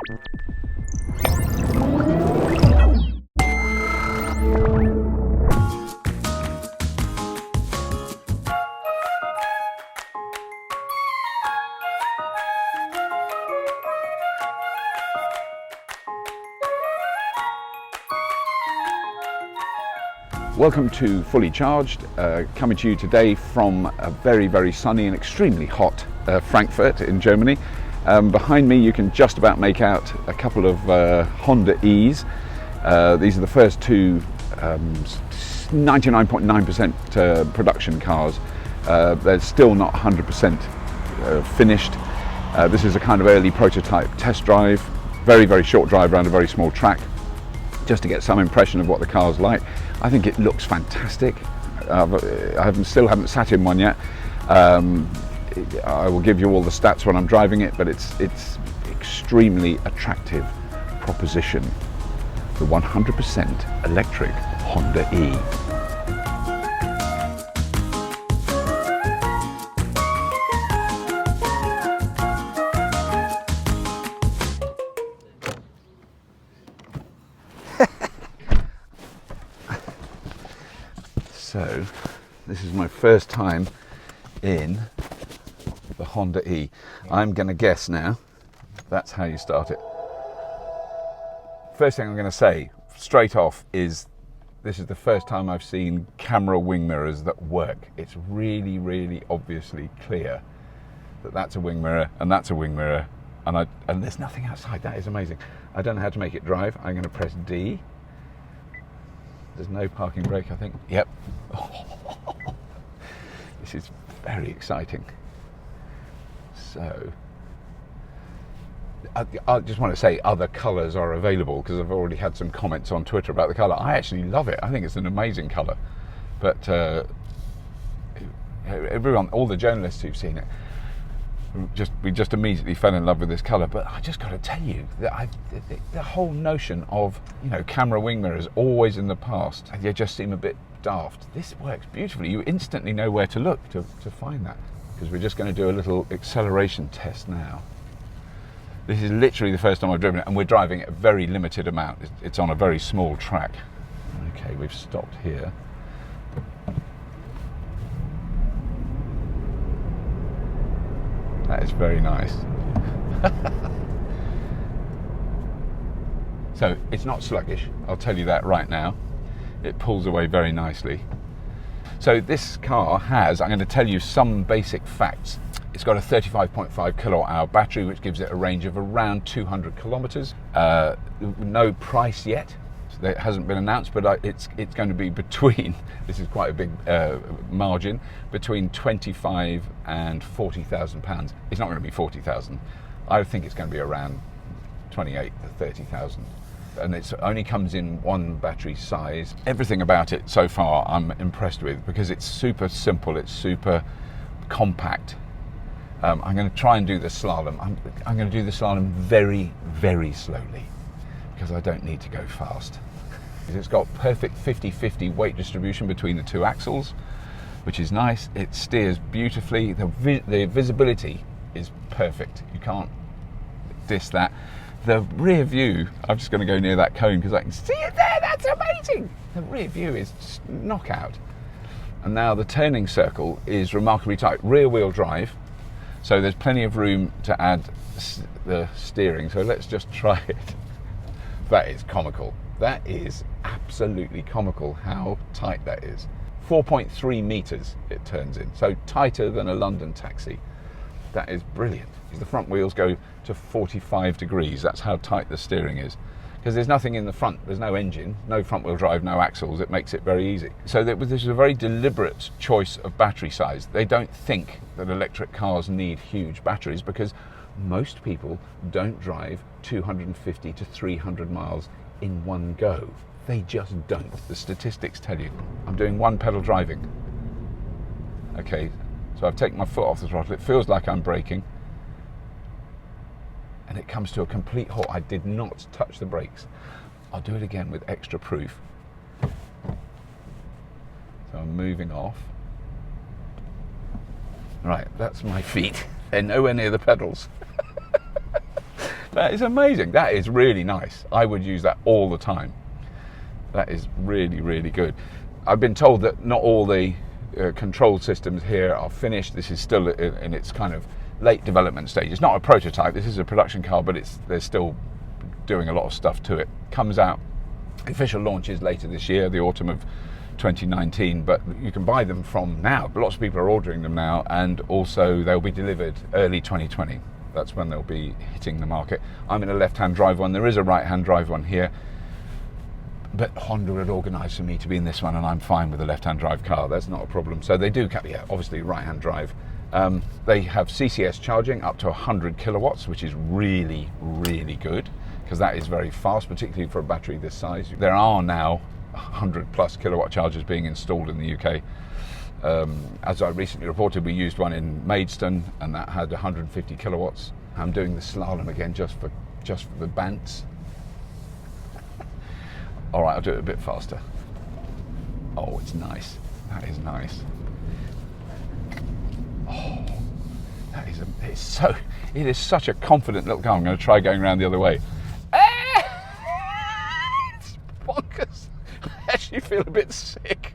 Welcome to Fully Charged, coming to you today from a very, very sunny and extremely hot Frankfurt in Germany. Behind me you can just about make out a couple of Honda E's. These are the first two 99.9% production cars. They're still not 100% finished. This is a kind of early prototype test drive, very, very short drive around a very small track, just to get some impression of what the car's like. I think it looks fantastic. I still haven't sat in one yet. I will give you all the stats when I'm driving it, but it's extremely attractive proposition. The 100% electric Honda E. So, this is my first time in the Honda E. I'm going to guess now that's how you start it. First thing I'm going to say straight off is this is the first time I've seen camera wing mirrors that work. It's really, really obviously clear that that's a wing mirror and that's a wing mirror, and there's nothing outside. That is amazing. I don't know how to make it drive. I'm going to press D. There's no parking brake, I think. Yep. This is very exciting. So, I just want to say other colours are available, because I've already had some comments on Twitter about the colour. I actually love it. I think it's an amazing colour. But everyone, all the journalists who've seen it, we just immediately fell in love with this colour. But I just got to tell you that the whole notion of, you know, camera wing mirrors always in the past, they just seem a bit daft. This works beautifully. You instantly know where to look to find that, because we're just going to do a little acceleration test now. This is literally the first time I've driven it, and we're driving at a very limited amount. It's on a very small track. Okay, we've stopped here. That is very nice. So it's not sluggish, I'll tell you that right now. It pulls away very nicely. So this car has, I'm going to tell you some basic facts. It's got a 35.5 kilowatt hour battery, which gives it a range of around 200 kilometers. No price yet. It hasn't been announced, but it's going to be between, this is quite a big margin, between 25 and 40,000 pounds. It's not going to be 40,000. I think it's going to be around 28 to 30,000. And it only comes in one battery size. Everything about it so far I'm impressed with, because it's super simple, it's super compact. I'm going to try and do the slalom. I'm going to do the slalom very, very slowly, because I don't need to go fast. It's got perfect 50-50 weight distribution between the two axles, which is nice. It steers beautifully. The visibility is perfect. You can't diss that. The rear view, I'm just going to go near that cone because I can see it there. That's amazing. The rear view is just knockout. And now the turning circle is remarkably tight. Rear wheel drive, so there's plenty of room to add the steering. So let's just try it. That is comical. That is absolutely comical how tight that is. 4.3 meters it turns in, so tighter than a London taxi. That is brilliant. The front wheels go to 45 degrees. That's how tight the steering is, because there's nothing in the front. There's no engine, no front wheel drive, no axles. It makes it very easy. So this is a very deliberate choice of battery size. They don't think that electric cars need huge batteries, because most people don't drive 250 to 300 miles in one go. They just don't. The statistics tell you. I'm doing one pedal driving. Okay, so I've taken my foot off the throttle. It feels like I'm braking, and it comes to a complete halt. I did not touch the brakes. I'll do it again with extra proof. So I'm moving off. Right, that's my feet. They're nowhere near the pedals. That is amazing. That is really nice. I would use that all the time. That is really, really good. I've been told that not all the control systems here are finished. This is still in its kind of late development stage. It's not a prototype. This is a production car, but they're still doing a lot of stuff to it. Comes out, the official launch is later this year, the autumn of 2019, but you can buy them from now. Lots of people are ordering them now, and also they'll be delivered early 2020. That's when they'll be hitting the market. I'm in a left-hand drive one. There is a right-hand drive one here, but Honda had organised for me to be in this one, and I'm fine with a left-hand drive car. That's not a problem. So they do, obviously right-hand drive. They have CCS charging up to 100 kilowatts, which is really, really good, because that is very fast, particularly for a battery this size. There are now 100 plus kilowatt chargers being installed in the UK. As I recently reported, we used one in Maidstone, and that had 150 kilowatts. I'm doing the slalom again just for the bants. All right, I'll do it a bit faster. Oh, it's nice. That is nice. Oh, it is such a confident little car. I'm going to try going around the other way. It's bonkers. I actually feel a bit sick.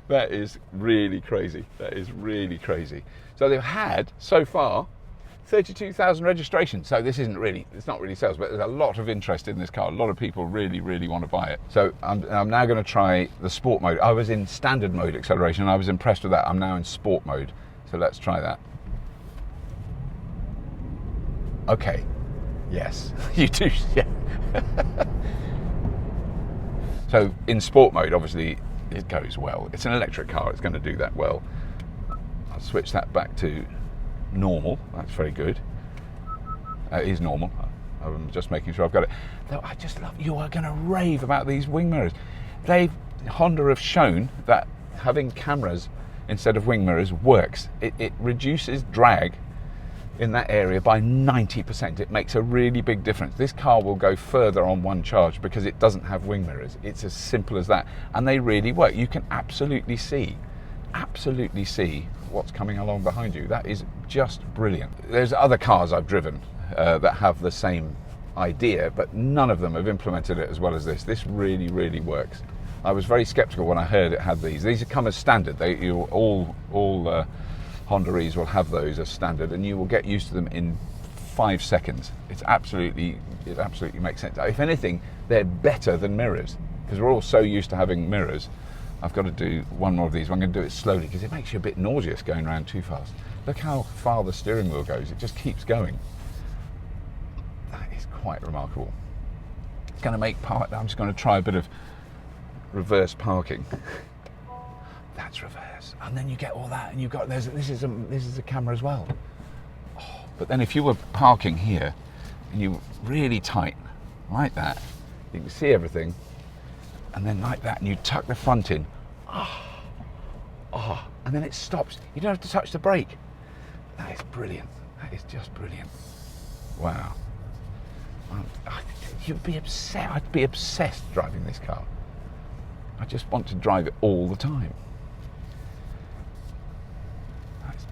That is really crazy. That is really crazy. So they've had, so far, 32,000 registrations. So this it's not really sales, but there's a lot of interest in this car. A lot of people really, really want to buy it. So I'm now going to try the sport mode. I was in standard mode acceleration, and I was impressed with that. I'm now in sport mode. So let's try that. Okay. Yes, you do. Yeah. So in sport mode, obviously, it goes well. It's an electric car. It's going to do that well. I'll switch that back to normal. That's very good. It is normal. I'm just making sure I've got it. Though I just love, you are going to rave about these wing mirrors. Honda have shown that having cameras instead of wing mirrors works. It reduces drag in that area by 90%. It makes a really big difference. This car will go further on one charge because it doesn't have wing mirrors. It's as simple as that, and they really work. You can absolutely see what's coming along behind you. That is just brilliant. There's other cars I've driven that have the same idea, but none of them have implemented it as well as this. This really, really works. I was very skeptical when I heard it had these. These come as standard. All Honda-E's will have those as standard, and you will get used to them in 5 seconds. It absolutely makes sense. If anything, they're better than mirrors, because we're all so used to having mirrors. I've got to do one more of these. I'm going to do it slowly because it makes you a bit nauseous going around too fast. Look how far the steering wheel goes. It just keeps going. That is quite remarkable. It's going to make I'm just going to try a bit of reverse parking. That's reverse, and then you get all that, and you've got this is a camera as well. Oh, but then if you were parking here and you were really tight like that, you can see everything, and then like that, and you tuck the front in, and then it stops. You don't have to touch the brake. That is brilliant. That is just brilliant. Wow. You'd be upset. I'd be obsessed driving this car. I just want to drive it all the time.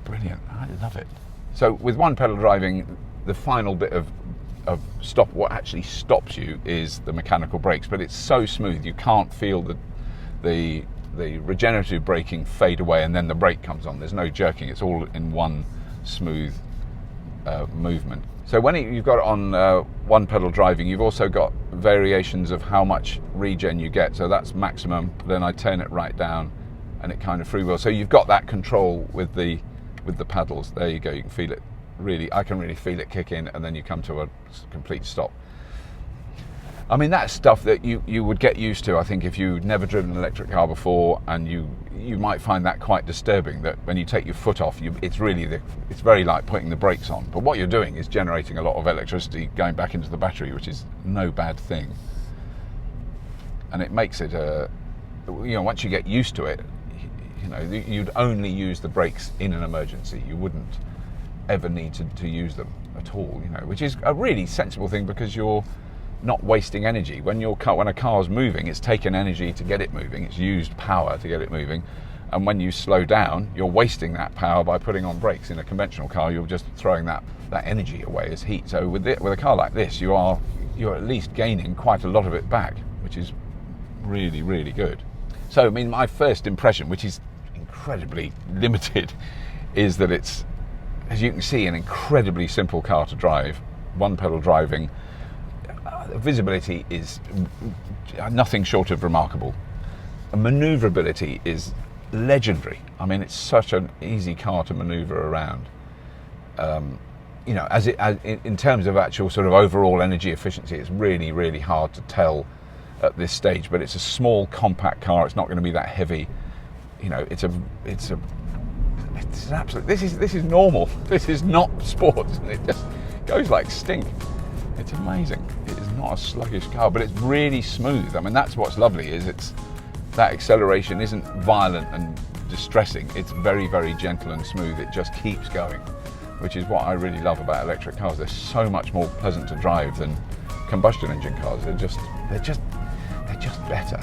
Brilliant. I love it. So with one pedal driving, the final bit of what actually stops you is the mechanical brakes, but it's so smooth you can't feel the regenerative braking fade away and then the brake comes on. There's no jerking. It's all in one smooth movement. So when you've got it on one pedal driving, you've also got variations of how much regen you get. So that's maximum. Then I turn it right down and it kind of freewheels. So you've got that control with the paddles. There you go. You can feel it. I can really feel it kick in, and then you come to a complete stop. I mean, that's stuff that you would get used to, I think, if you've never driven an electric car before, and you might find that quite disturbing, that when you take your foot off, it's very like putting the brakes on. But what you're doing is generating a lot of electricity going back into the battery, which is no bad thing. And it makes it, once you get used to it, you'd only use the brakes in an emergency. You wouldn't ever need to use them at all, which is a really sensible thing, because you're not wasting energy. When a car's moving, it's taken energy to get it moving. It's used power to get it moving. And when you slow down, you're wasting that power by putting on brakes. In a conventional car, you're just throwing that energy away as heat. So with a car like this, you're at least gaining quite a lot of it back, which is really, really good. So, I mean, my first impression, which is incredibly limited, is that it's, as you can see, an incredibly simple car to drive, one pedal driving. Visibility is nothing short of remarkable. Maneuverability is legendary. I mean, it's such an easy car to maneuver around. You know, as in terms of actual sort of overall energy efficiency, it's really, really hard to tell at this stage. But it's a small, compact car. It's not going to be that heavy. You know, it's absolute. This is normal. This is not sports. It just goes like stink. It's amazing. It is not a sluggish car, but it's really smooth. I mean, that's what's lovely, is that acceleration isn't violent and distressing. It's very, very gentle and smooth. It just keeps going, which is what I really love about electric cars. They're so much more pleasant to drive than combustion engine cars. They're just better.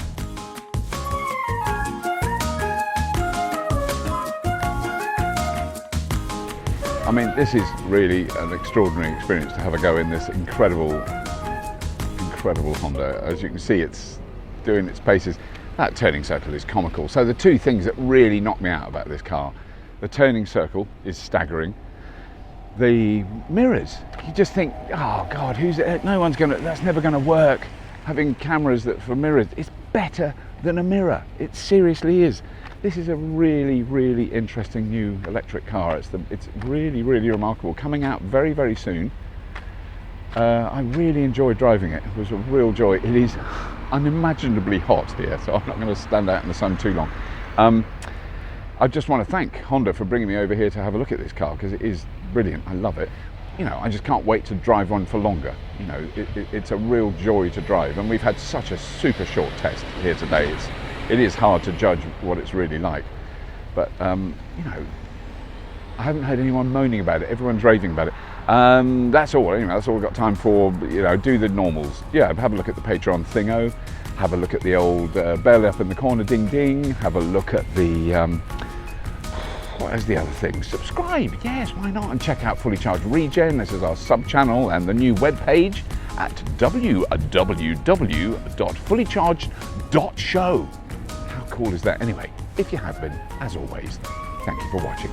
I mean, this is really an extraordinary experience to have a go in this incredible Honda. As you can see, it's doing its paces. That turning circle is comical. So the two things that really knock me out about this car, the turning circle is staggering. The mirrors, you just think, oh God, that's never gonna work. Having cameras that for mirrors, it's better than a mirror. It seriously is. This is a really, really interesting new electric car. It's really, really remarkable. Coming out very, very soon. I really enjoyed driving it. It was a real joy. It is unimaginably hot here, so I'm not going to stand out in the sun too long. I just want to thank Honda for bringing me over here to have a look at this car, because it is brilliant. I love it. You know, I just can't wait to drive one for longer. You know, it's a real joy to drive, and we've had such a super short test here today. It is hard to judge what it's really like, but you know, I haven't heard anyone moaning about it. Everyone's raving about it. That's all. Anyway, that's all we've got time for. You know, do the normals. Yeah, have a look at the Patreon thingo. Have a look at the old bell up in the corner, ding ding. Have a look at the what is the other thing? Subscribe. Yes, why not? And check out Fully Charged Regen. This is our sub channel and the new webpage at www.fullycharged.show. How cool is that? Anyway, if you have been, as always, thank you for watching.